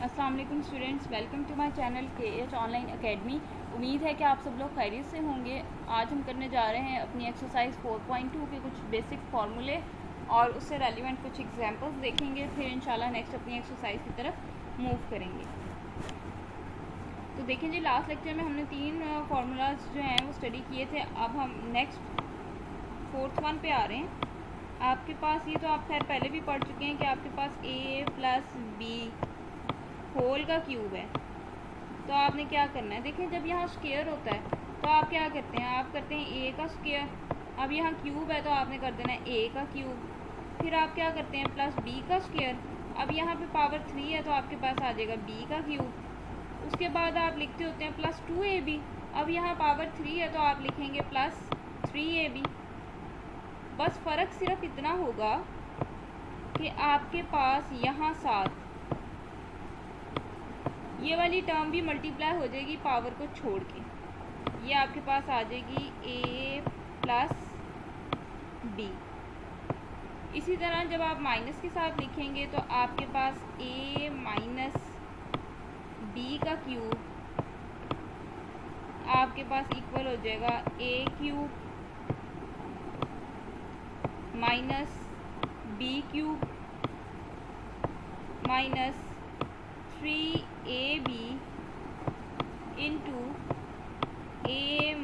अस्सलाम वालेकुम students, welcome to my channel KH online academy. उम्मीद है कि आप सब लोग खैरियत से होंगे। आज हम करने जा रहे हैं अपनी एक्सरसाइज 4.2 के कुछ बेसिक फार्मूले और उससे रेलिवेंट कुछ एग्जांपल्स देखेंगे, फिर इंशाल्लाह नेक्स्ट अपनी एक्सरसाइज की तरफ मूव करेंगे। तो देखें जी, लास्ट लेक्चर में हमने 3 फार्मूलाज जो हैं वो स्टडी किए थे। अब हम नेक्स्ट 4th वन पे आ रहे हैं। आपके पास ये तो आप खैर पहले भी पढ़ चुके हैं कि आपके पास a + b होल का क्यूब है। तो आपने क्या करना है, देखें जब यहाँ स्क्वायर होता है तो आप क्या करते हैं, आप करते हैं a का स्क्वायर। अब यहाँ क्यूब है तो आपने कर देना है a का क्यूब। फिर आप क्या करते हैं प्लस b का स्क्वायर। अब यहाँ पे पावर 3 है तो आपके पास आ जाएगा b का क्यूब। उसके बाद आप लिखते होते हैं प्लस 2ab। अब यहाँ पावर 3 है तो आप लिखेंगे प्लस 3ab। बस फ़र्क सिर्फ इतना होगा कि आपके पास यहाँ 7 ये वाली टर्म भी मल्टीप्लाई हो जाएगी पावर को छोड़ के। ये आपके पास आ जाएगी a + b। इसी तरह जब आप माइनस के साथ लिखेंगे तो आपके पास a - b का क्यूब आपके पास इक्वल हो जाएगा a³ minus b³ minus 3ab into a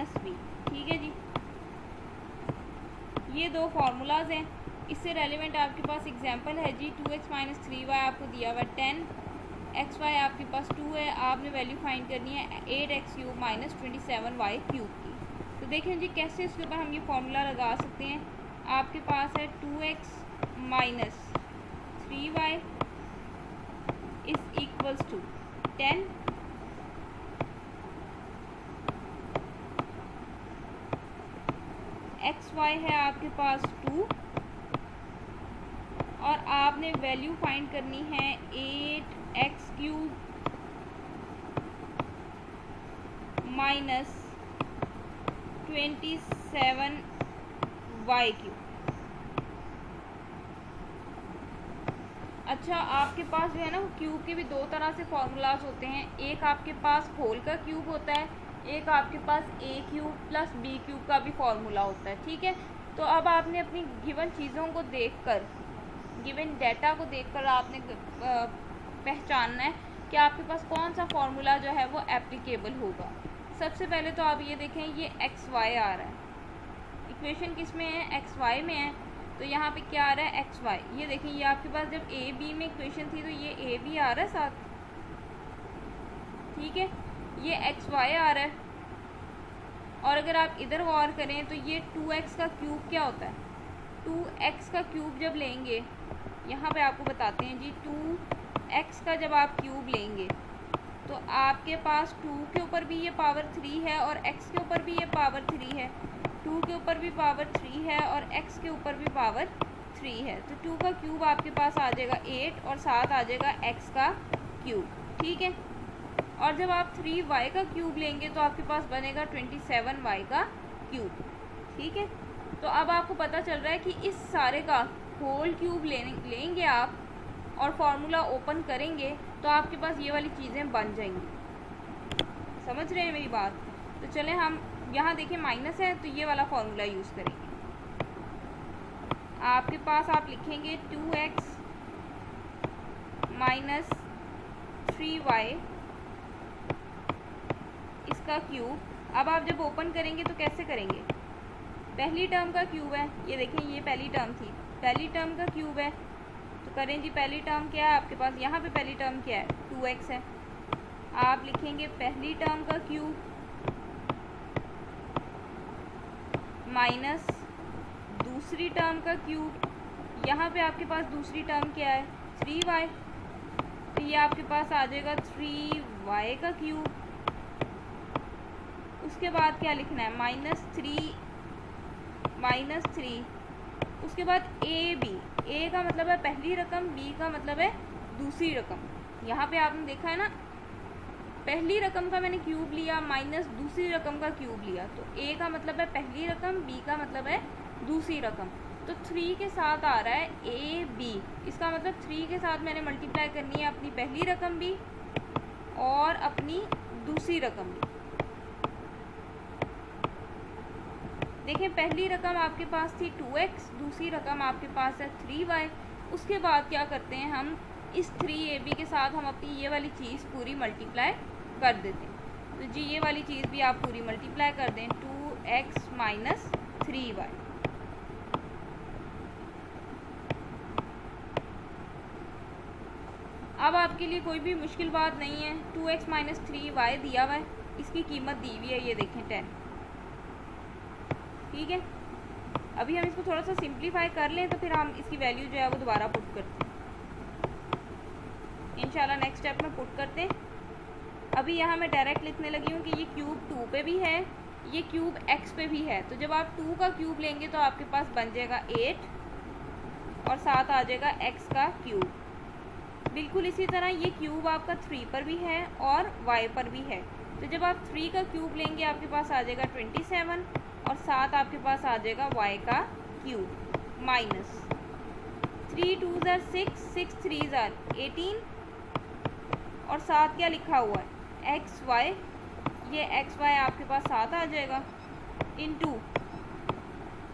- b। ठीक है जी, ये दो फार्मूलाज हैं। इससे रेलिवेंट आपके पास एग्जांपल है जी 2x - 3y आपको दिया हुआ 10xy आपके पास 2 है। आपने वैल्यू फाइंड करनी है 8x³ - 27y³ की। तो देखें जी कैसे इसके ऊपर हम ये फार्मूला लगा सकते हैं। आपके पास है 2x - 3y is equals to 10 xy है आपके पास 2 और आपने वैल्यू फाइंड करनी है 8x³ माइनस 27y³। अच्छा, आपके पास जो है ना क्यूब के भी दो तरह से फार्मूलाज होते हैं। एक आपके पास होल का क्यूब होता है, एक आपके पास a³ + b³ का भी फार्मूला होता है। ठीक है, तो अब आपने अपनी गिवन चीज़ों को देखकर, गिवन डाटा को देखकर आपने पहचानना है कि आपके पास कौन सा फार्मूला जो है वो एप्लीकेबल होगा। सबसे पहले तो आप ये देखें, ये xy आ रहा है, इक्वेशन किस में है, xy में है। तो यहाँ पे क्या आ रहा है xy। ये देखें, ये आपके पास जब a b में इक्वेशन थी तो ये a b आ रहा है साथ। ठीक है, ये xy आ रहा है। और अगर आप इधर गौर करें तो ये 2x का क्यूब क्या होता है, 2x का क्यूब जब लेंगे, यहाँ पे आपको बताते हैं जी 2x का जब आप क्यूब लेंगे तो आपके पास 2 के ऊपर भी ये पावर 3 है और x के ऊपर भी ये पावर 3 है, 2 के ऊपर भी पावर 3 है और x के ऊपर भी पावर 3 है। तो 2 का क्यूब आपके पास आ जाएगा 8 और साथ आ जाएगा x का क्यूब। ठीक है, और जब आप 3y का क्यूब लेंगे तो आपके पास बनेगा 27y का क्यूब। ठीक है, तो अब आपको पता चल रहा है कि इस सारे का होल क्यूब लेंगे आप और फार्मूला ओपन करेंगे तो आपके पास ये वाली चीज़ें बन जाएंगी। समझ रहे हैं मेरी बात? तो चलें हम यहाँ देखें माइनस है तो ये वाला फार्मूला यूज़ करेंगे। आपके पास आप लिखेंगे 2x - 3y इसका क्यूब। अब आप जब ओपन करेंगे तो कैसे करेंगे, पहली टर्म का क्यूब है, ये देखें ये पहली टर्म थी, पहली टर्म का क्यूब है। तो करें जी, पहली टर्म क्या है आपके पास, यहाँ पे पहली टर्म क्या है 2x है। आप लिखेंगे पहली टर्म का क्यूब माइनस दूसरी टर्म का क्यूब। यहाँ पे आपके पास दूसरी टर्म क्या है 3y, तो ये आपके पास आ जाएगा 3y का क्यूब। उसके बाद क्या लिखना है -3 उसके बाद a का मतलब है पहली रकम, b का मतलब है दूसरी रकम। यहाँ पे आपने देखा है ना, पहली रकम का मैंने क्यूब लिया माइनस दूसरी रकम का क्यूब लिया, तो a का मतलब है पहली रकम, b का मतलब है दूसरी रकम। तो 3 के साथ आ रहा है AB, इसका मतलब 3 के साथ मैंने मल्टीप्लाई करनी है अपनी पहली रकम भी और अपनी दूसरी रकम भी। देखें, पहली रकम आपके पास थी 2x, दूसरी रकम आपके पास है 3y। उसके बाद क्या करते हैं, हम इस 3AB के साथ हम अपनी ये वाली चीज़ पूरी मल्टीप्लाई कर देते हैं। तो जी ये वाली चीज़ भी आप पूरी मल्टीप्लाई कर दें, 2x माइनस 3y। अब आपके लिए कोई भी मुश्किल बात नहीं है, 2x माइनस 3y दिया हुआ है, इसकी कीमत दी हुई है, ये देखें 10। ठीक है, अभी हम इसको थोड़ा सा सिंप्लीफाई कर लें तो फिर हम इसकी वैल्यू जो है वो दोबारा पुट करते हैं। इंशाल्लाह नेक्स्ट स्टेप में पुट करते हैं। अभी यहाँ मैं डायरेक्ट लिखने लगी हूँ कि ये क्यूब 2 पे भी है, ये क्यूब x पे भी है। तो जब आप 2 का क्यूब लेंगे तो आपके पास बन जाएगा 8 और साथ आ जाएगा x का क्यूब। बिल्कुल इसी तरह ये क्यूब आपका 3 पर भी है और y पर भी है। तो जब आप 3 का क्यूब लेंगे आपके पास आ जाएगा 27 और साथ आपके पास आ जाएगा y का क्यूब माइनस 3 2 ज़ार 6, 6 3 ज़ार 18 और साथ क्या लिखा हुआ है xy, ये xy आपके पास साथ आ जाएगा इंटू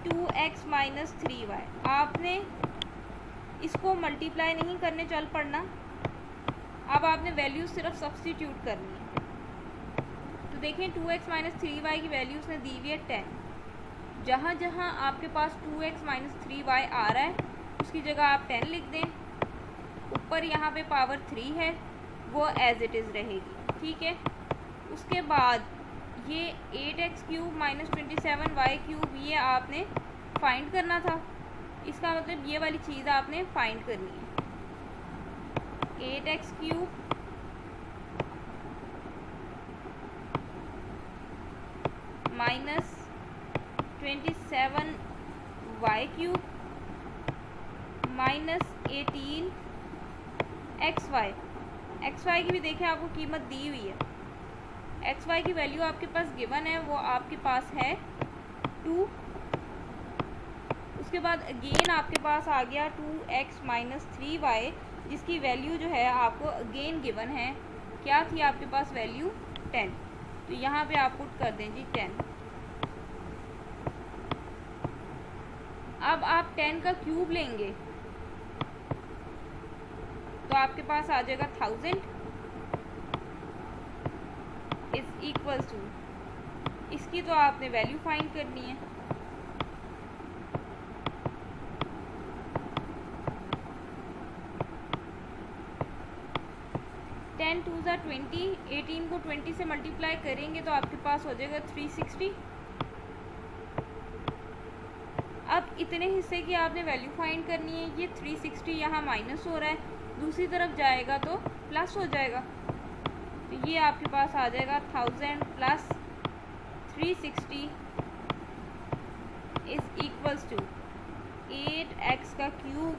2x माइनस 3y। आपने इसको मल्टीप्लाई नहीं करने चल पड़ना, अब आपने वैल्यू सिर्फ सब्स्टिट्यूट करनी है। तो देखें 2x माइनस 3y की वैल्यू उसने दी हुई है 10। जहाँ जहाँ आपके पास 2x माइनस 3y आ रहा है उसकी जगह आप 10 लिख दें। ऊपर यहाँ पे पावर 3 है, वो एज इट इज़ रहेगी। ठीक है, उसके बाद ये 8x cube minus 27y cube ये आपने फाइंड करना था। इसका मतलब ये वाली चीज़ आपने फाइंड करनी है, 8x cube minus 27y cube minus 18 xy। xy की भी देखें आपको कीमत दी हुई है, xy की वैल्यू आपके पास गिवन है, वो आपके पास है 2। उसके बाद अगेन आपके पास आ गया 2x माइनस 3y जिसकी वैल्यू जो है आपको अगेन गिवन है, क्या थी आपके पास वैल्यू 10। तो यहाँ पे आप पुट कर दें जी 10। अब आप 10 का क्यूब लेंगे तो आपके पास आ जाएगा 1000 इज इक्वल टू, इसकी तो आपने वैल्यू फाइंड करनी है। टेन 2 ज़ार 20, 18 को 20 से मल्टीप्लाई करेंगे तो आपके पास हो जाएगा 360। अब इतने हिस्से की आपने वैल्यू फाइंड करनी है। ये 360 यहाँ माइनस हो रहा है, दूसरी तरफ जाएगा तो प्लस हो जाएगा। तो ये आपके पास आ जाएगा 1000 plus 360 is equals to 8x का क्यूब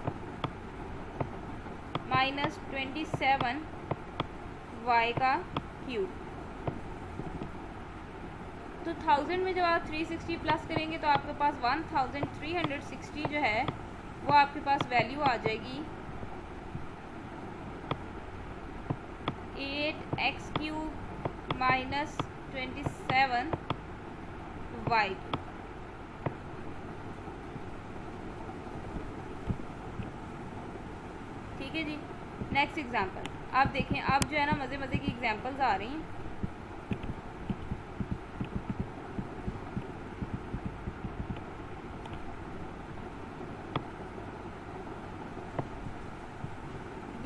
माइनस 27 y का क्यूब। तो 1000 में जब आप 360 प्लस करेंगे तो आपके पास 1360 जो है वो आपके पास वैल्यू आ जाएगी 8x क्यूब माइनस 27 y। ठीक है जी, नेक्स्ट एग्जांपल आप देखें। आप जो है ना मज़े मज़े की एग्जांपल्स आ रही हैं।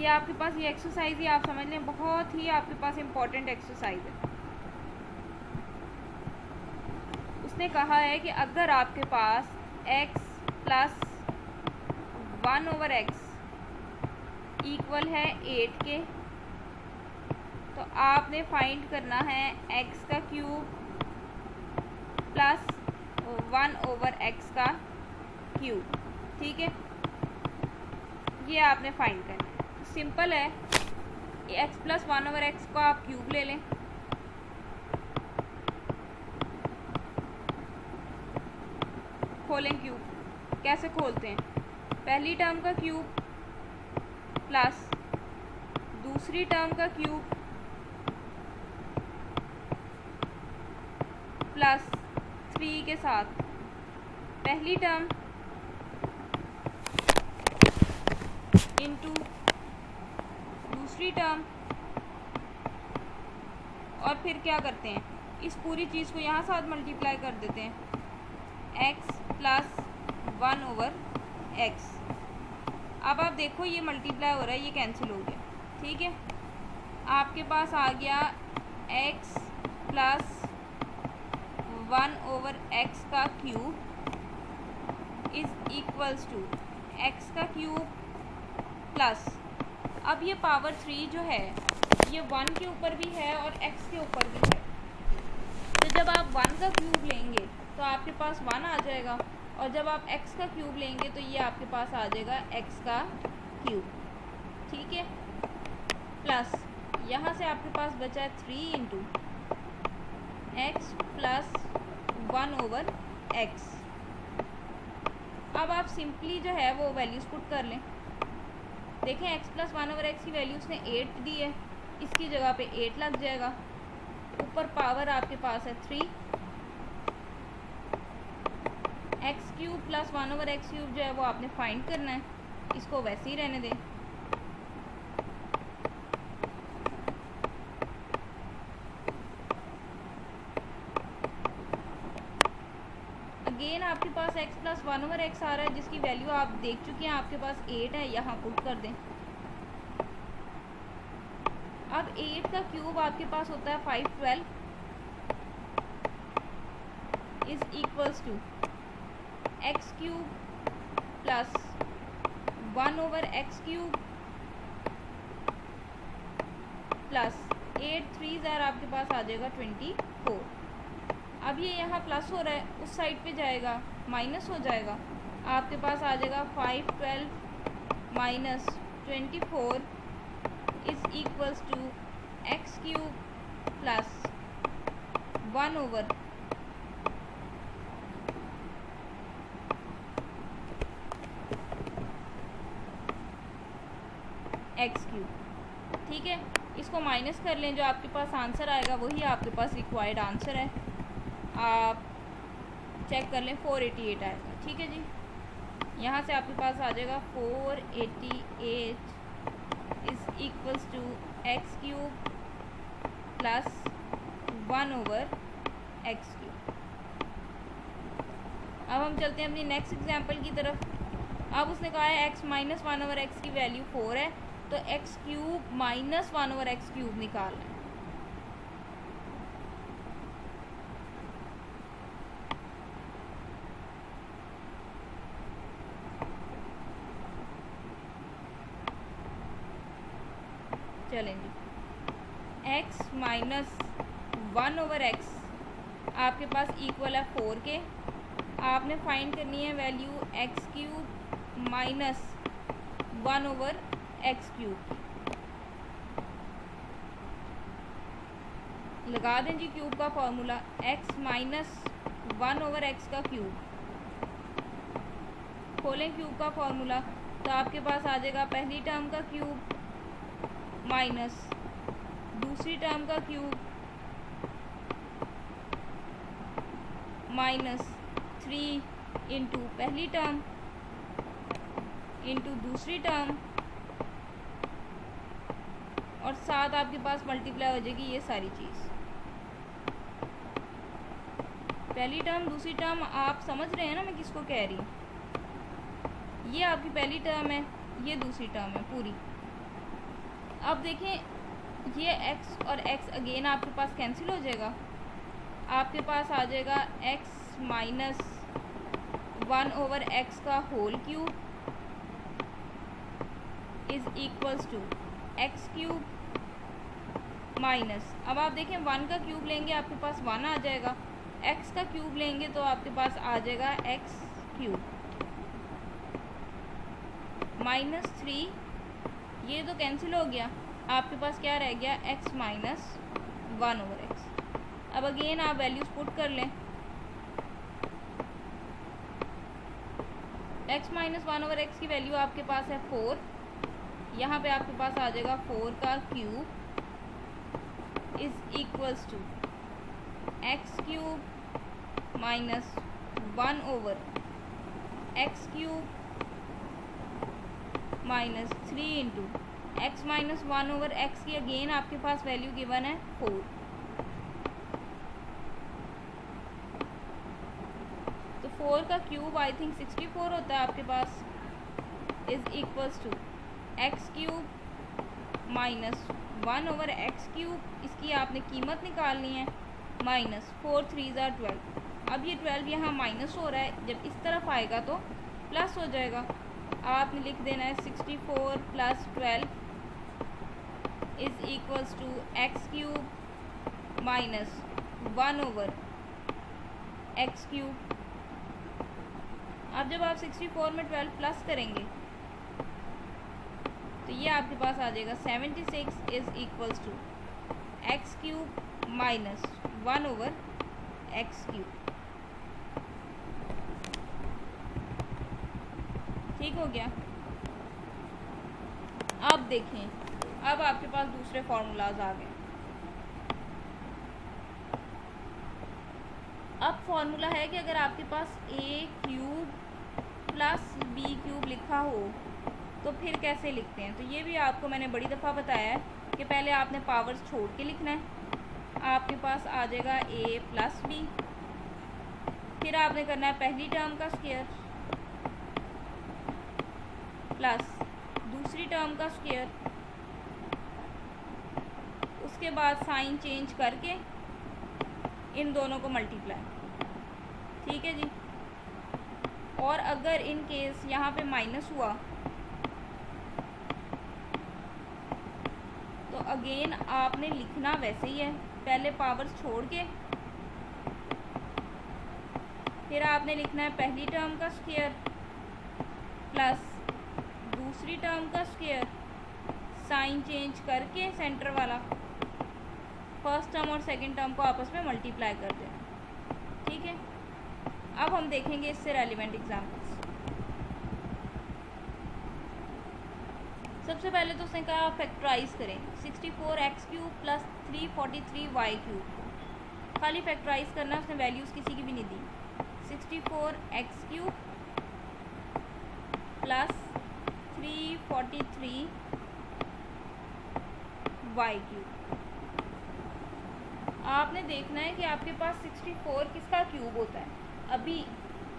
ये आपके पास ये एक्सरसाइज ही आप समझ लें, बहुत ही आपके पास इम्पोर्टेंट एक्सरसाइज है। उसने कहा है कि अगर आपके पास x प्लस 1/x इक्वल है 8 के, तो आपने फाइंड करना है x का क्यूब प्लस 1/x का क्यूब। ठीक है, ये आपने फाइंड करना है। तो सिंपल है, x प्लस 1/x को आप क्यूब ले लें, खोलें क्यूब, कैसे खोलते हैं, पहली टर्म का क्यूब प्लस दूसरी टर्म का क्यूब प्लस 3 के साथ पहली टर्म इंटू दूसरी टर्म, और फिर क्या करते हैं, इस पूरी चीज़ को यहाँ साथ मल्टीप्लाई कर देते हैं, x प्लस 1 ओवर x। अब आप देखो ये मल्टीप्लाई हो रहा है, ये कैंसिल हो गया, ठीक है। आपके पास आ गया x प्लस 1 ओवर x का cube is equals to x का क्यूब प्लस, अब ये पावर 3 जो है ये 1 के ऊपर भी है और x के ऊपर भी है, तो जब आप 1 का क्यूब लेंगे तो आपके पास 1 आ जाएगा, और जब आप x का क्यूब लेंगे तो ये आपके पास आ जाएगा x का क्यूब, ठीक है। प्लस यहाँ से आपके पास बचा है 3 into x plus 1 over x। अब आप सिंपली जो है वो वैल्यूज़ पुट कर लें। देखें x प्लस 1 ओवर x की वैल्यू उसने 8 दी है, इसकी जगह पे 8 लग जाएगा, ऊपर पावर आपके पास है 3, x cube plus 1 over x cube जो है वो आपने फाइंड करना है, इसको वैसे ही रहने दें। अगेन आपके पास x प्लस 1 ओवर एक्स आ रहा है, जिसकी वैल्यू आप देख चुके हैं, आपके पास 8 है, यहाँ पुट कर दें। अब 8 का क्यूब आपके पास होता है 512 is equals to x cube plus 1 over x cube plus 8 3 आपके पास आ जाएगा 24। अब ये यहाँ प्लस हो रहा है, उस साइड पे जाएगा माइनस हो जाएगा, आपके पास आ जाएगा 512 minus 24 is equals to x cube plus 1 over x cube, ठीक है। इसको माइनस कर लें, जो आपके पास आंसर आएगा वही आपके पास रिक्वायर्ड आंसर है, आप चेक कर लें 488 आएगा, ठीक है जी। यहाँ से आपके पास आ जाएगा 488 is equals to x cube plus 1 over x cube. अब हम चलते हैं अपनी नेक्स्ट एग्जांपल की तरफ। अब उसने कहा है x माइनस 1 ओवर एक्स की वैल्यू 4 है, तो x cube minus 1 over x cube निकालना है। चलें जी, x माइनस 1 ओवर एक्स आपके पास इक्वल है 4 के, आपने फाइंड करनी है value x cube minus 1 over x cube. लगा दें जी क्यूब का formula, x minus 1 over x का क्यूब, खोलें क्यूब का फॉर्मूला, तो आपके पास आ जाएगा पहली टर्म का क्यूब माइनस दूसरी टर्म का क्यूब माइनस 3 इंटू पहली टर्म इंटू दूसरी टर्म, और साथ आपके पास मल्टीप्लाई हो जाएगी ये सारी चीज़। पहली टर्म दूसरी टर्म आप समझ रहे हैं ना मैं किसको कह रही हूँ, ये आपकी पहली टर्म है, ये दूसरी टर्म है पूरी। अब देखें ये x और x अगेन आपके पास कैंसिल हो जाएगा, आपके पास आ जाएगा x माइनस 1 ओवर x का whole cube is equals to x cube minus, अब आप देखें 1 का क्यूब लेंगे आपके पास 1 आ जाएगा, x का क्यूब लेंगे तो आपके पास आ जाएगा x क्यूब माइनस 3, ये तो कैंसिल हो गया, आपके पास क्या रह गया x माइनस 1 ओवर एक्स। अब अगेन आप वैल्यूज पुट कर लें, x माइनस 1/x की वैल्यू आपके पास है 4, यहाँ पे आपके पास आ जाएगा 4 का cube is equals to x cube minus 1/x cube minus 3 into x minus 1/x की अगेन आपके पास वैल्यू गिवन है 4। तो 4 का क्यूब आई थिंक 64 होता है आपके पास, is equals to x cube minus 1/x cube, इसकी आपने कीमत निकालनी है, माइनस 4 3 ज़ा 12। अब ये 12 यहाँ माइनस हो रहा है, जब इस तरफ आएगा तो प्लस हो जाएगा। आपने लिख देना है 64 plus 12 is equals to x cube minus 1/x cube. अब जब आप 64 में 12 प्लस करेंगे तो ये आपके पास आ जाएगा 76 is equals to x cube minus 1/x cube. ठीक हो गया। अब देखें, अब आपके पास दूसरे फार्मूलाज आ गए। अब फार्मूला है कि अगर आपके पास a cube plus b cube लिखा हो तो फिर कैसे लिखते हैं। तो ये भी आपको मैंने बड़ी दफ़ा बताया है कि पहले आपने पावर्स छोड़ के लिखना है। आपके पास आ जाएगा a प्लस b, फिर आपने करना है पहली टर्म का स्क्वायर प्लस दूसरी टर्म का स्क्वायर, उसके बाद साइन चेंज करके इन दोनों को मल्टीप्लाई। ठीक है जी। और अगर इन केस यहाँ पे माइनस हुआ तो अगेन आपने लिखना वैसे ही है, पहले पावर्स छोड़ के फिर आपने लिखना है पहली टर्म का स्क्वायर प्लस दूसरी टर्म का स्क्वायर, साइन चेंज करके सेंटर वाला फर्स्ट टर्म और सेकंड टर्म को आपस में मल्टीप्लाई कर देना। ठीक है। अब हम देखेंगे इससे रेलिवेंट एग्जाम्पल्स। सबसे पहले तो उसने कहा फैक्टराइज करें 64x cube plus 343y cube. खाली फैक्टराइज करना, उसने वैल्यूज़ किसी की भी नहीं दी। 64x cube plus 343y cube. आपने देखना है कि आपके पास 64 किसका क्यूब होता है। अभी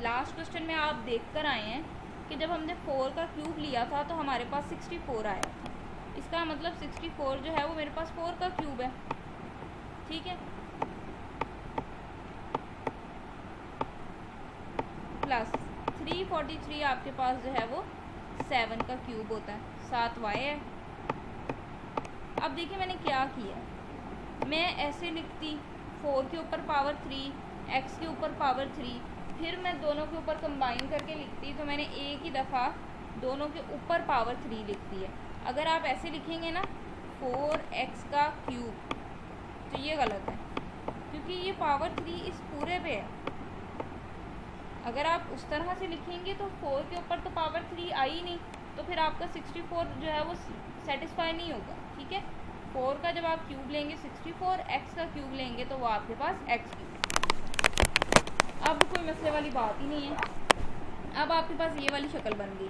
लास्ट क्वेश्चन में आप देख कर आए हैं कि जब हमने 4 का क्यूब लिया था तो हमारे पास 64 आया। इसका मतलब 64 जो है वो मेरे पास 4 का क्यूब है। ठीक है। प्लस 343 आपके पास जो है वो 7 का क्यूब होता है, 7y है। अब देखिए मैंने क्या किया, मैं ऐसे लिखती 4 के ऊपर पावर 3, x के ऊपर पावर 3, फिर मैं दोनों के ऊपर कंबाइन करके लिखती तो मैंने एक ही दफ़ा दोनों के ऊपर पावर 3 लिख दी है। अगर आप ऐसे लिखेंगे ना 4x का क्यूब तो ये गलत है, क्योंकि ये पावर 3 इस पूरे पे है। अगर आप उस तरह से लिखेंगे तो 4 के ऊपर तो पावर 3 आई नहीं, तो फिर आपका 64 जो है वो सेटिस्फाई नहीं होगा। ठीक है। 4 का जब आप क्यूब लेंगे 64, x का क्यूब लेंगे तो वो आपके पास x क्यूब। अब कोई मसले वाली बात ही नहीं है। अब आपके पास ये वाली शक्ल बन गई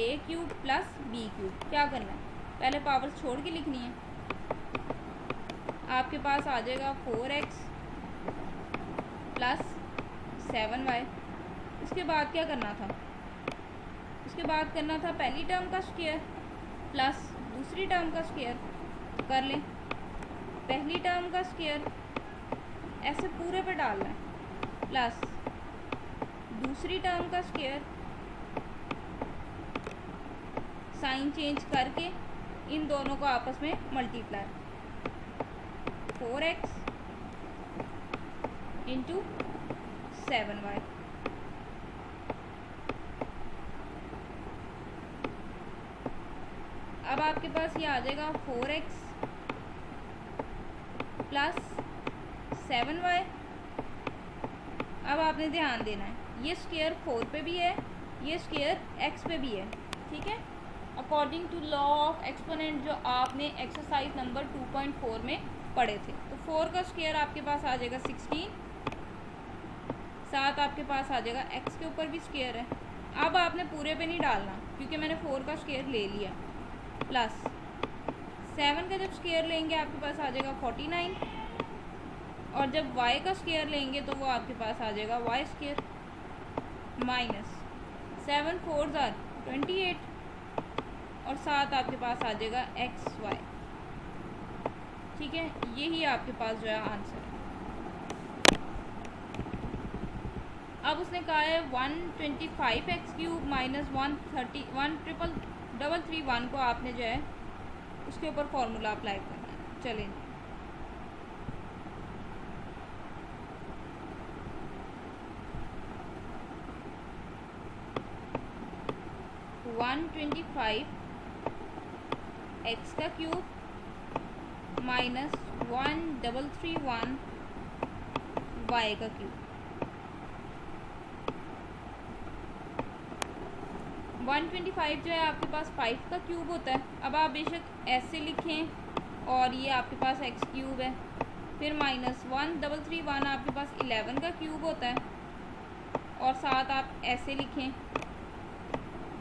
a cube plus b cube. क्या करना है, पहले पावर्स छोड़ के लिखनी है। आपके पास आ जाएगा 4x प्लस 7y। उसके बाद क्या करना था, उसके बाद करना था पहली टर्म का स्क्वायर प्लस दूसरी टर्म का स्क्वायर। कर लें, पहली टर्म का स्क्वायर ऐसे पूरे पे डालना है प्लस दूसरी टर्म का स्क्वायर, साइन चेंज करके इन दोनों को आपस में मल्टीप्लाई। 4x into 7y। अब आपके पास ये आ जाएगा 4x प्लस 7y। अब आपने ध्यान देना है, ये स्क्वायर 4 पे भी है, ये स्क्वायर एक्स पे भी है, ठीक है, according to law of exponent जो आपने एक्सरसाइज नंबर 2.4 में पढ़े थे। तो 4 का स्क्वायर आपके पास आ जाएगा 16, 7 आपके पास आ जाएगा, एक्स के ऊपर भी स्क्वायर है। अब आपने पूरे पे नहीं डालना क्योंकि मैंने 4 का स्क्वायर ले लिया, प्लस 7 का जब स्क्वायर लेंगे आपके पास आ जाएगा 49, और जब y का स्क्वायर लेंगे तो वो आपके पास आ जाएगा y स्क्वायर, माइनस 7 4 ज़ार 28, और 7 आपके पास आ जाएगा xy, ठीक है। यही आपके पास जो है आंसर है। अब उसने कहा है 125x³ माइनस 13331 को आपने जो है उसके ऊपर फॉर्मूला अप्लाई करना है। चलें, 125 एक्स का क्यूब माइनस 1331 वाई का क्यूब। 125 जो है आपके पास 5 का क्यूब होता है। अब आप बेशक ऐसे लिखें और ये आपके पास एक्स क्यूब है, फिर माइनस 1331 आपके पास 11 का क्यूब होता है, और साथ आप ऐसे लिखें।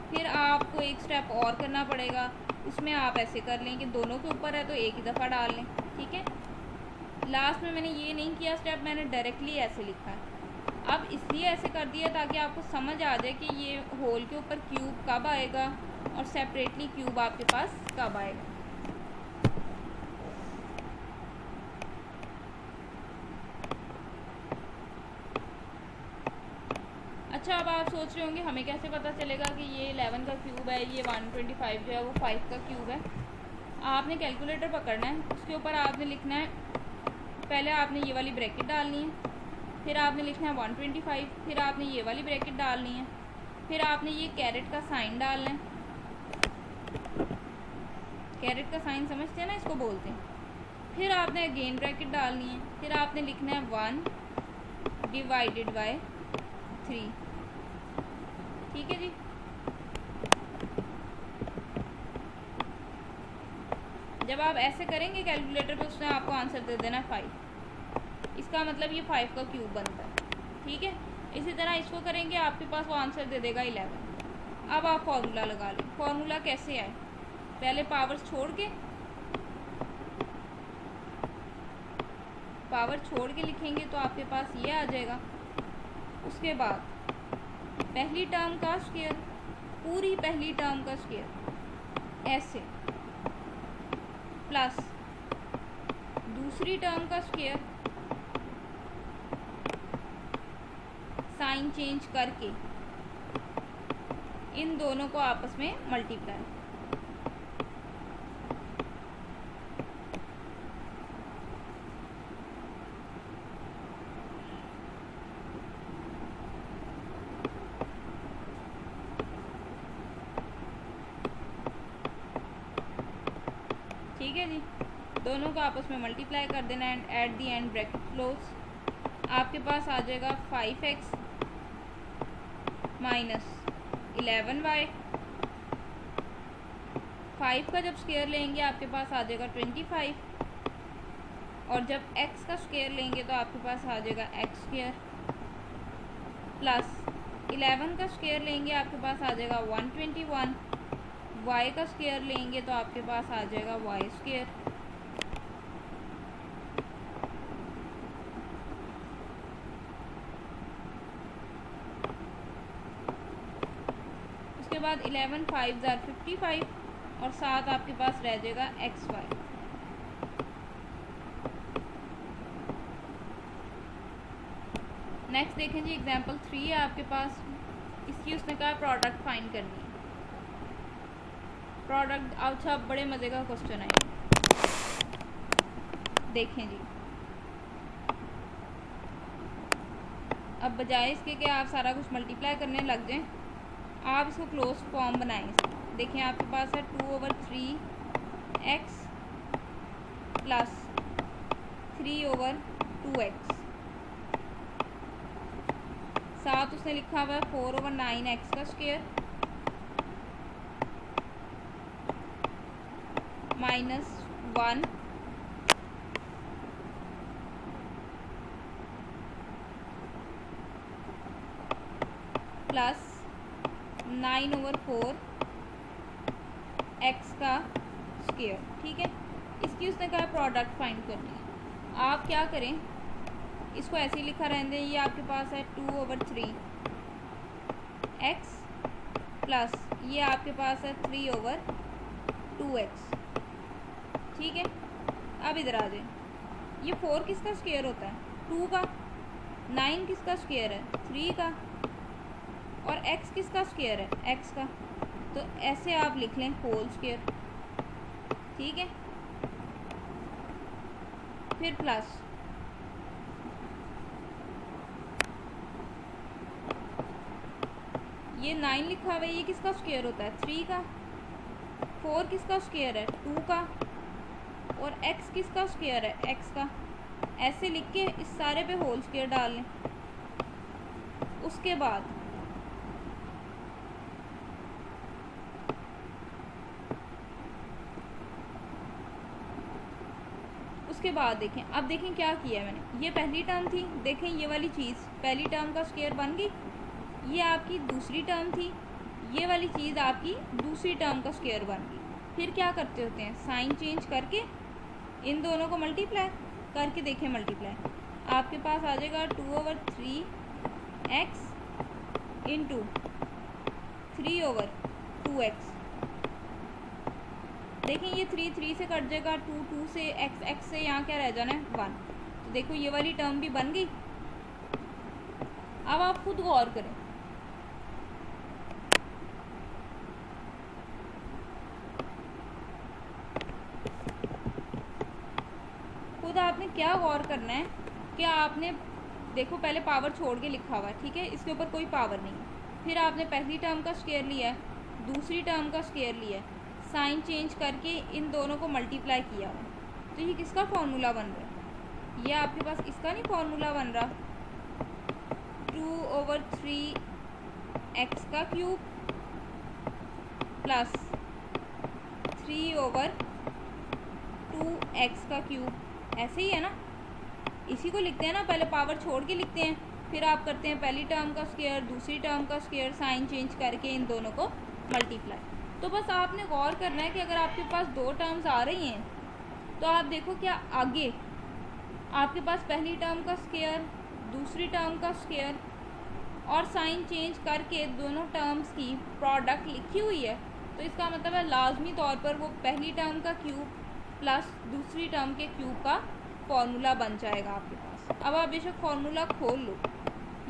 फिर आपको एक स्टेप और करना पड़ेगा, उसमें आप ऐसे कर लें कि दोनों के ऊपर है तो एक ही दफ़ा डाल लें, ठीक है। लास्ट में मैंने ये नहीं किया स्टेप, मैंने डायरेक्टली ऐसे लिखा है। अब इसलिए ऐसे कर दिया ताकि आपको समझ आ जाए कि ये होल के ऊपर क्यूब कब आएगा और सेपरेटली क्यूब आपके पास कब आएगा। अच्छा, अब आप सोच रहे होंगे हमें कैसे पता चलेगा कि ये 11 का क्यूब है, ये 125 जो है वो 5 का क्यूब है। आपने कैलकुलेटर पकड़ना है, उसके ऊपर आपने लिखना है, पहले आपने ये वाली ब्रैकेट डालनी है, फिर आपने लिखना है 125, फिर आपने ये वाली ब्रैकेट डालनी है, फिर आपने ये कैरेट का साइन डालना है। कैरेट का साइन समझते हैं ना, इसको बोलते हैं। फिर आपने अगेन ब्रैकेट डालनी है, फिर आपने लिखना है 1 डिवाइडेड बाय 3, ठीक है जी। जब आप ऐसे करेंगे कैलकुलेटर पे, उसने आपको आंसर दे देना 5। इसका मतलब ये 5 का क्यूब बनता है, ठीक है। इसी तरह इसको करेंगे, आपके पास वो आंसर दे देगा 11। अब आप फॉर्मूला लगा लें। फॉर्मूला कैसे आए, पहले पावर्स छोड़ के लिखेंगे तो आपके पास ये आ जाएगा। उसके बाद पहली टर्म का स्क्वायर, पूरी पहली टर्म का स्क्वायर ऐसे, प्लस दूसरी टर्म का स्क्वायर साइन चेंज करके इन दोनों को आपस में मल्टीप्लाई। ठीक है जी, दोनों को आपस में मल्टीप्लाई कर देना and at the and bracket close. आपके पास आ जाएगा 5x माइनस 11y। 5 का जब स्क्वायर लेंगे आपके पास आ जाएगा 25, और जब x का स्क्वायर लेंगे तो आपके पास आ जाएगा x स्क्वायर, प्लस 11 का स्क्वायर लेंगे आपके पास आ जाएगा 121। y का स्क्वायर लेंगे तो आपके पास आ जाएगा y स्क्वायर, उसके बाद 11 5 ज़ार 55, और साथ आपके पास रह जाएगा xy। नेक्स्ट देखें जी, एग्जांपल 3 है आपके पास। इसकी उसने कहा प्रोडक्ट फाइंड करनी है। प्रोडक्ट, अच्छा बड़े मज़े का क्वेश्चन है, देखें जी। अब बजाय इसके कि आप सारा कुछ मल्टीप्लाई करने लग जाएं, आप इसको क्लोज फॉर्म बनाएं। देखें आपके पास है 2/3x प्लस 3/2x साथ उसने लिखा हुआ है 4/9 का स्क्वायर -1 प्लस 9/4 x का स्क्वायर। ठीक है, इसकी उसने कहा प्रोडक्ट फाइंड करनी है। आप क्या करें, इसको ऐसे ही लिखा रहने दें। ये आपके पास है 2/3 x प्लस ये आपके पास है 3/2 x। ठीक है, अब इधर आ जाए। ये 4 किसका स्क्वायर होता है? 2 का। 9 किसका स्क्वायर है? 3 का। और x किसका स्क्वायर है? x का। तो ऐसे आप लिख लें होल स्क्वायर। ठीक है, फिर प्लस ये 9 लिखा हुआ है, ये किसका स्क्वायर होता है? 3 का। 4 किसका स्क्वायर है? 2 का। और x किसका स्क्वायर है? x का। ऐसे लिख के इस सारे पे होल स्क्वायर डाल लें। उसके बाद देखें, अब देखें क्या किया है मैंने। ये पहली टर्म थी, देखें ये वाली चीज़ पहली टर्म का स्क्वायर बन गई। ये आपकी दूसरी टर्म थी, ये वाली चीज़ आपकी दूसरी टर्म का स्क्वायर बन गई। फिर क्या करते होते हैं, साइन चेंज करके इन दोनों को मल्टीप्लाई करके देखें। मल्टीप्लाई आपके पास आ जाएगा 2/3x इंटू 3/2x। देखें ये 3 से कट जाएगा, 2 से x से यहाँ क्या रह जाना है? 1। तो देखो ये वाली टर्म भी बन गई। अब आप खुद गौर करें, खुद आपने क्या गौर करना है कि आपने देखो पहले पावर छोड़ के लिखा हुआ है। ठीक है, इसके ऊपर कोई पावर नहीं है। फिर आपने पहली टर्म का स्क्वायर लिया है, दूसरी टर्म का स्क्वायर लिया है, साइन चेंज करके इन दोनों को मल्टीप्लाई किया है। तो ये किसका फॉर्मूला बन रहा है? ये आपके पास इसका नहीं फॉर्मूला बन रहा, 2/3x का क्यूब प्लस 3/2x का क्यूब। ऐसे ही है ना, इसी को लिखते हैं ना, पहले पावर छोड़ के लिखते हैं, फिर आप करते हैं पहली टर्म का स्क्वायर, दूसरी टर्म का स्क्वायर, साइन चेंज करके इन दोनों को मल्टीप्लाई। तो बस आपने गौर करना है कि अगर आपके पास 2 टर्म्स आ रही हैं तो आप देखो क्या आगे आपके पास पहली टर्म का स्क्वायर, दूसरी टर्म का स्क्वायर और साइन चेंज करके दोनों टर्म्स की प्रोडक्ट लिखी हुई है। तो इसका मतलब है लाजमी तौर पर वो पहली टर्म का क्यूब प्लस दूसरी टर्म के क्यूब का फॉर्मूला बन जाएगा आपके पास। अब आप बेशक फॉर्मूला खोल लो,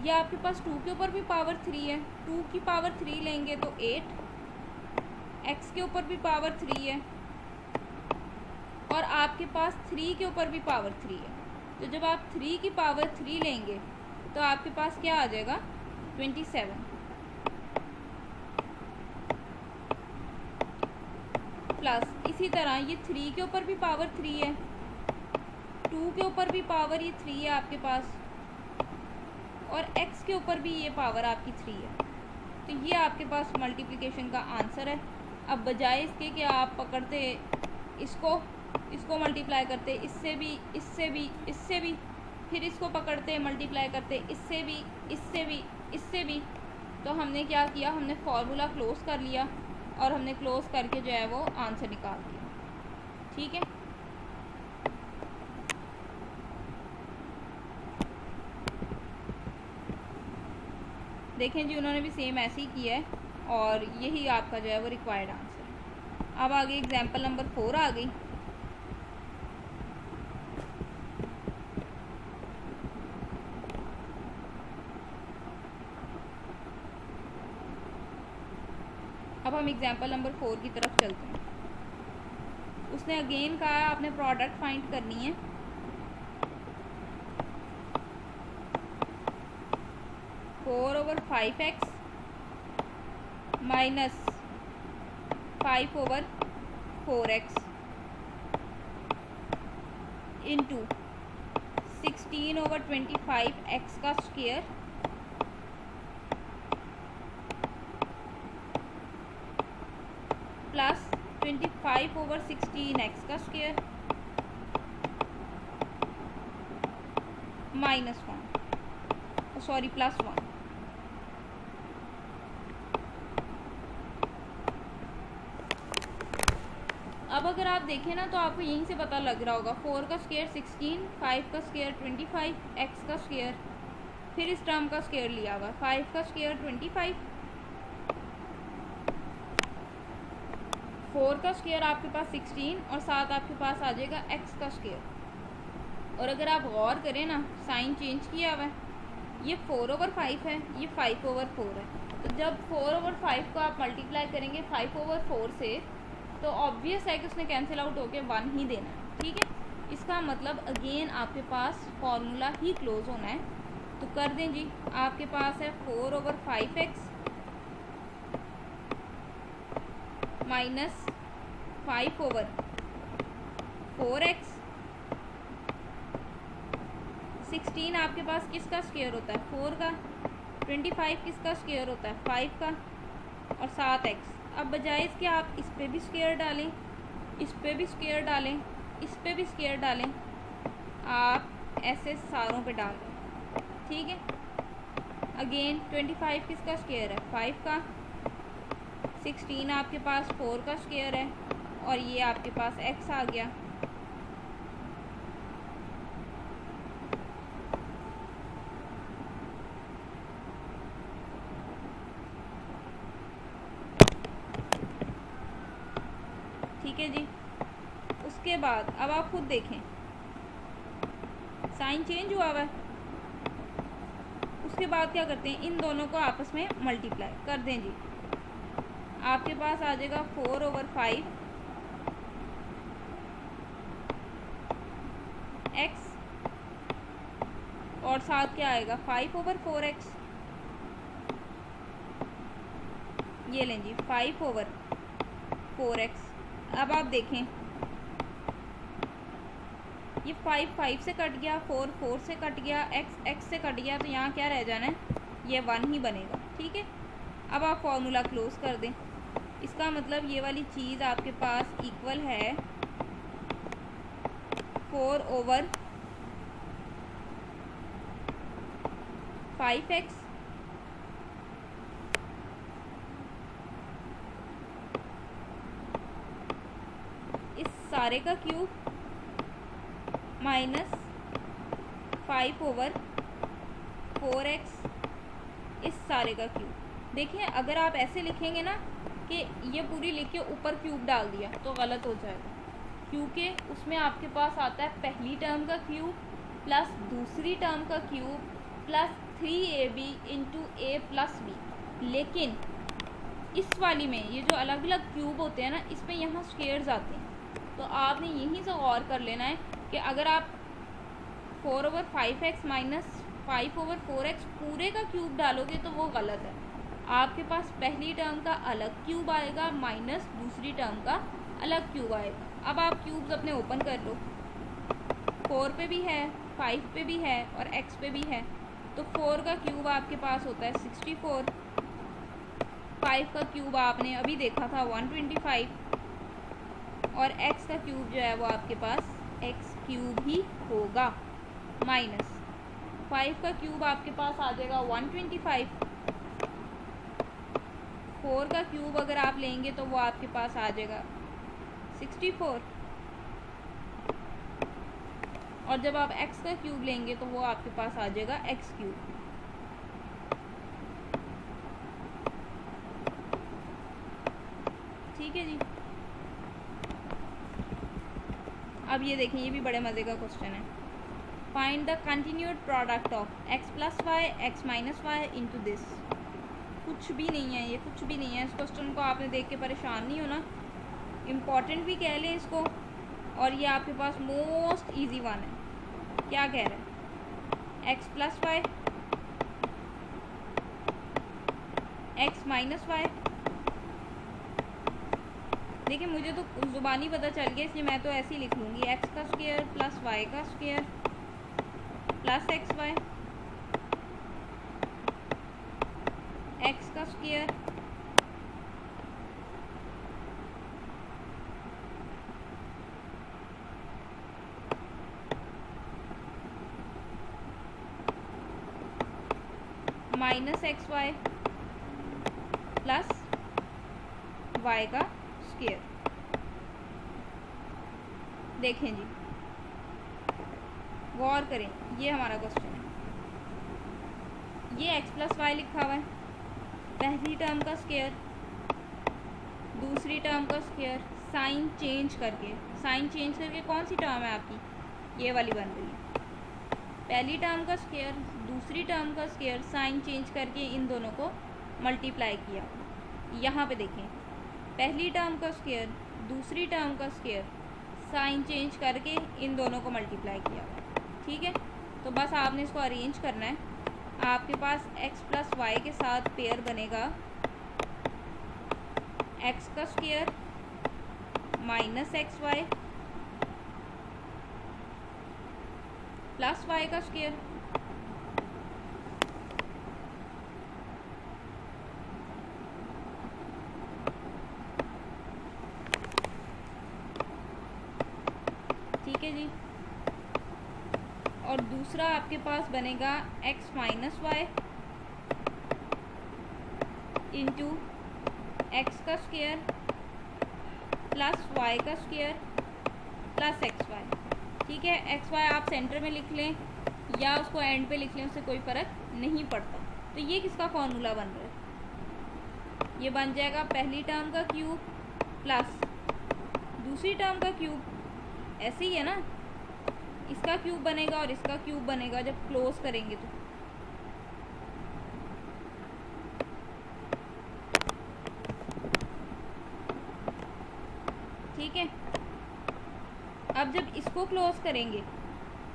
ये आपके पास 2 के ऊपर भी पावर 3 है, 2 की पावर 3 लेंगे तो 8, x के ऊपर भी पावर 3 है और आपके पास 3 के ऊपर भी पावर 3 है। तो जब आप 3 की पावर 3 लेंगे तो आपके पास क्या आ जाएगा? 27 प्लस इसी तरह ये 3 के ऊपर भी पावर 3 है, 2 के ऊपर भी पावर ये 3 है आपके पास और x के ऊपर भी ये पावर आपकी 3 है। तो ये आपके पास मल्टीप्लिकेशन का आंसर है। अब बजाय इसके कि आप पकड़ते इसको मल्टीप्लाई करते, इससे भी, इससे भी, इससे भी, फिर इसको पकड़ते मल्टीप्लाई करते, इससे भी, इससे भी, इससे भी, तो हमने क्या किया, हमने फार्मूला क्लोज कर लिया और हमने क्लोज करके जो है वो आंसर निकाल दिया। ठीक है, देखें जी उन्होंने भी सेम ऐसे ही किया है और यही आपका जो है वो रिक्वायर्ड आंसर है। अब आगे एग्जांपल नंबर 4 आ गई। अब हम एग्जांपल नंबर 4 की तरफ चलते हैं। उसने अगेन कहा आपने प्रोडक्ट फाइंड करनी है। Four over 5x minus 5/4x into 16/25x का स्क्वायर प्लस 25/16 एक्स का स्क्वायर माइनस 1, सॉरी प्लस 1। अब अगर आप देखें ना तो आपको यहीं से पता लग रहा होगा 4 का स्क्वायर 16, 5 का स्क्वायर 25, एक्स का स्क्वायर, फिर इस टर्म का स्क्वायर लिया हुआ 5 का स्क्वायर 25, 4 का स्क्वायर आपके पास 16 और साथ आपके पास आ जाएगा एक्स का स्क्वायर। और अगर आप गौर करें ना साइन चेंज किया हुआ है, ये 4/5 है, ये 5/4 है। तो जब 4/5 को आप मल्टीप्लाई करेंगे 5/4 से तो ऑब्वियस है कि उसने कैंसिल आउट होके 1 ही देना है, ठीक है। इसका मतलब अगेन आपके पास फॉर्मूला ही क्लोज होना है। तो कर दें जी, आपके पास है 4/5x माइनस 5/4x। 16 आपके पास किसका स्क्वायर होता है 4 का, 25 किसका स्क्वायर होता है 5 का, और 7x। अब बजाय इसके आप इस पे भी स्क्वायर डालें, इस पे भी स्क्वायर डालें, इस पे भी स्क्वायर डालें, आप ऐसे सारों पे डाल दें, ठीक है। अगेन 25 किसका स्क्वायर है 5 का, 16 आपके पास 4 का स्क्वायर है, और ये आपके पास x आ गया। ठीक है जी। उसके बाद अब आप खुद देखें साइन चेंज हुआ है। उसके बाद क्या करते हैं, इन दोनों को आपस में मल्टीप्लाई कर दें जी। आपके पास आ जाएगा 4/5 x और साथ क्या आएगा 5/4x। ये लें जी 5/4x। अब आप देखें ये 5 से कट गया, 4 से कट गया, x से कट गया, तो यहाँ क्या रह जाना है, ये 1 ही बनेगा, ठीक है। अब आप फॉर्मूला क्लोज कर दें। इसका मतलब ये वाली चीज़ आपके पास इक्वल है 4/5x इस सारे का क्यूब माइनस 5/4x इस सारे का क्यूब। देखिए अगर आप ऐसे लिखेंगे ना कि ये पूरी लिख के ऊपर क्यूब डाल दिया तो गलत हो जाएगा, क्योंकि उसमें आपके पास आता है पहली टर्म का क्यूब प्लस दूसरी टर्म का cube plus 3ab into a plus b। लेकिन इस वाली में ये जो अलग अलग क्यूब होते हैं ना, इसमें यहाँ स्क्वायर्स आते हैं। तो आपने यहीं से गौर कर लेना है कि अगर आप 4/5x माइनस 5/4x पूरे का क्यूब डालोगे तो वो गलत है। आपके पास पहली टर्म का अलग क्यूब आएगा माइनस दूसरी टर्म का अलग क्यूब आएगा। अब आप क्यूब्स अपने ओपन कर लो, 4 पे भी है, 5 पे भी है और x पे भी है। तो 4 का क्यूब आपके पास होता है 64, 5 का क्यूब आपने अभी देखा था 125, और x का क्यूब जो है वो आपके पास x क्यूब ही होगा माइनस 5 का क्यूब आपके पास आ जाएगा 125, 4 का क्यूब अगर आप लेंगे तो वो आपके पास आ जाएगा 64, और जब आप x का क्यूब लेंगे तो वो आपके पास आ जाएगा x क्यूब। ठीक है जी। अब ये देखें, ये भी बड़े मज़े का क्वेश्चन है। Find the continued product of x plus y x minus y into this. कुछ भी नहीं है, ये कुछ भी नहीं है। इस क्वेश्चन को आपने देख के परेशान नहीं होना, इम्पॉर्टेंट भी कह लें इसको, और ये आपके पास मोस्ट इजी वन है। क्या कह रहा है, x plus y x minus y. देखिए मुझे तो ज़ुबानी पता चल गया, इसलिए मैं तो ऐसे ही लिख लूँगी, x का स्क्वायर प्लस y का square plus x y, x का square minus x y plus y का स्क्वायर। देखें जी, गौर करें, ये हमारा क्वेश्चन है। ये एक्स प्लस वाई लिखा हुआ है, पहली टर्म का स्क्वायर, दूसरी टर्म का स्क्वायर, साइन चेंज करके कौन सी टर्म है आपकी, ये वाली बन रही है। पहली टर्म का स्क्वायर, दूसरी टर्म का स्क्वायर, साइन चेंज करके इन दोनों को मल्टीप्लाई किया। यहाँ पे देखें, पहली टर्म का स्क्वायर, दूसरी टर्म का स्क्वायर, साइन चेंज करके इन दोनों को मल्टीप्लाई किया। ठीक है, तो बस आपने इसको अरेंज करना है। आपके पास x प्लस वाई के साथ पेयर बनेगा x का square minus x y plus y का स्क्वायर। ठीक है जी, और दूसरा आपके पास बनेगा x minus y into x का स्क्वायर प्लस वाई का स्क्वायर प्लस एक्स वाई। ठीक है, एक्स वाई आप सेंटर में लिख लें या उसको एंड पे लिख लें, उससे कोई फ़र्क नहीं पड़ता। तो ये किसका फॉर्मूला बन रहा है, ये बन जाएगा पहली टर्म का क्यूब प्लस दूसरी टर्म का क्यूब। ऐसे ही है ना, इसका क्यूब बनेगा और इसका क्यूब बनेगा जब क्लोज करेंगे तो। ठीक है, अब जब इसको क्लोज करेंगे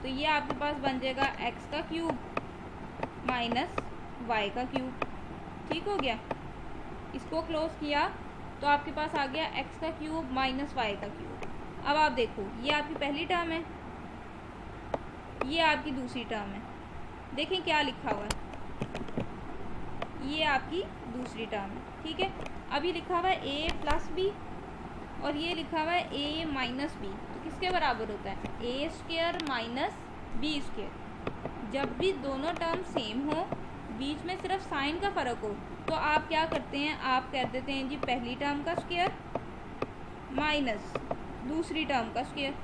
तो ये आपके पास बन जाएगा x का क्यूब माइनस y का क्यूब। ठीक हो गया, इसको क्लोज किया तो आपके पास आ गया x का क्यूब माइनस y का क्यूब। अब आप देखो, ये आपकी पहली टर्म है, ये आपकी दूसरी टर्म है। देखें क्या लिखा हुआ है, ये आपकी दूसरी टर्म है। ठीक है, अब ये लिखा हुआ है a प्लस बी और ये लिखा हुआ है a माइनस बी, तो किसके बराबर होता है, a square minus b square. जब भी दोनों टर्म सेम हो, बीच में सिर्फ साइन का फ़र्क हो, तो आप क्या करते हैं, आप कह देते हैं जी पहली टर्म का स्क्वायर माइनस दूसरी टर्म का स्क्वायर।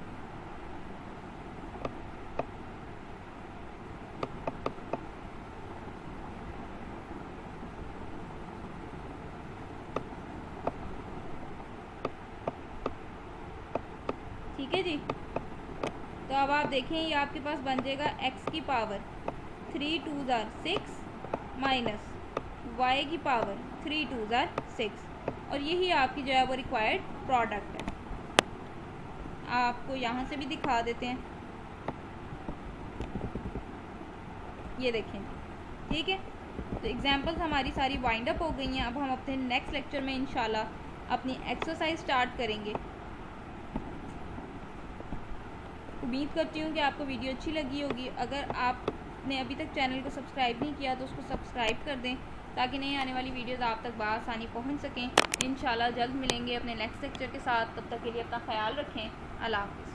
ठीक है जी, तो अब आप देखें, ये आपके पास बन जाएगा x की पावर 3 2 ज़ार 6 माइनस y की पावर 3 2 ज़ार 6, और यही आपकी जो है वो रिक्वायर्ड प्रोडक्ट है। आपको यहाँ से भी दिखा देते हैं, ये देखें। ठीक है, तो एग्जांपल्स हमारी सारी वाइंड अप हो गई हैं। अब हम अपने नेक्स्ट लेक्चर में इंशाल्लाह अपनी एक्सरसाइज स्टार्ट करेंगे। उम्मीद करती हूँ कि आपको वीडियो अच्छी लगी होगी। अगर आपने अभी तक चैनल को सब्सक्राइब नहीं किया तो उसको सब्सक्राइब कर दें, ताकि नई आने वाली वीडियोस आप तक बआसानी पहुँच सकें। इंशाल्लाह जल्द मिलेंगे अपने नेक्स्ट लेक्चर के साथ। तब तक के लिए अपना ख्याल रखें। अल्लाह हाफ़िज़।